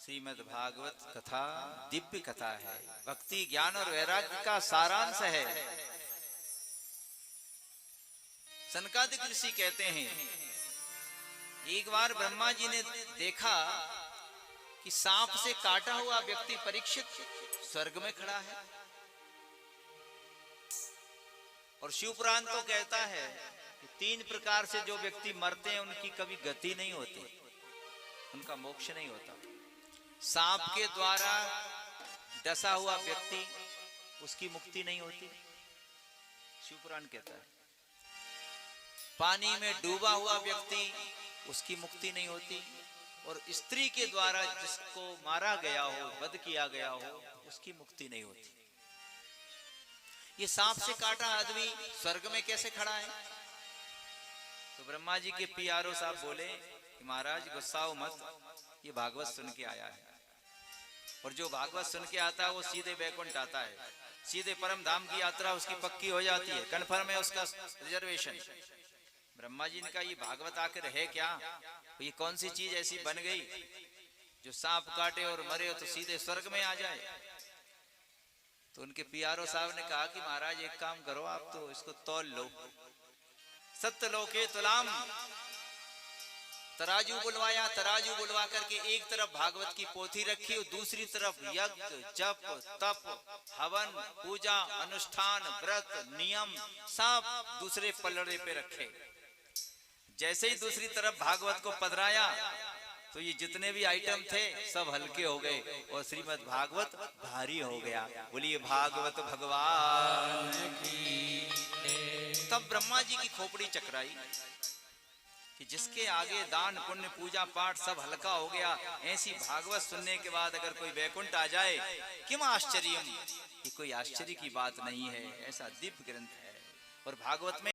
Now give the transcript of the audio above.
श्रीमद् भागवत कथा दिव्य कथा है, भक्ति ज्ञान और वैराग्य का सारांश है। सनकादिक ऋषि कहते हैं, एक बार ब्रह्मा जी ने देखा कि सांप से काटा हुआ व्यक्ति परीक्षित स्वर्ग में खड़ा है, और शिवपुराण तो कहता है कि 3 प्रकार से जो व्यक्ति मरते हैं उनकी कभी गति नहीं होती, उनका मोक्ष नहीं होता। सांप के द्वारा डसा हुआ व्यक्ति, उसकी मुक्ति नहीं होती, शिवपुराण कहता है। पानी में डूबा हुआ व्यक्ति, उसकी मुक्ति नहीं होती, और स्त्री के द्वारा जिसको मारा गया हो, वध किया गया हो, उसकी मुक्ति नहीं होती। ये सांप से काटा आदमी स्वर्ग में कैसे खड़ा है? तो ब्रह्मा जी के पीआरओ साहब बोले कि महाराज गुस्साओ मत, ये भागवत सुन के आया है, और जो भागवत सुन के आता है वो सीधे बैकुंठ आता है, सीधे परम धाम की यात्रा उसकी पक्की हो जाती है, कन्फर्म है उसका रिजर्वेशन। ब्रह्मा जी ने कहा, ये भागवत आखिर है क्या? ये कौन सी चीज ऐसी बन गई जो सांप काटे और मरे तो सीधे स्वर्ग में आ जाए? तो उनके पीआरओ साहब ने कहा कि महाराज एक काम करो, आप तो इसको तौल लो। सत्यलोके तुलाम, तराजू बुलवाया, तराजू बुलवा करके एक तरफ भागवत की पोथी रखी और दूसरी तरफ यज्ञ जप तप हवन पूजा अनुष्ठान व्रत नियम सब दूसरे पल्लड़े पे रखे। जैसे ही दूसरी तरफ भागवत को पधराया तो ये जितने भी आइटम थे सब हल्के हो गए और श्रीमद् भागवत भारी हो गया। बोलिए भागवत भगवान की। तब ब्रह्मा जी की खोपड़ी चकराई कि जिसके आगे दान पुण्य पूजा पाठ सब हल्का हो गया, ऐसी भागवत सुनने के बाद अगर कोई वैकुंठ आ जाए, किम आश्चर्यम, ये कोई आश्चर्य की बात नहीं है, ऐसा दिव्य ग्रंथ है। और भागवत में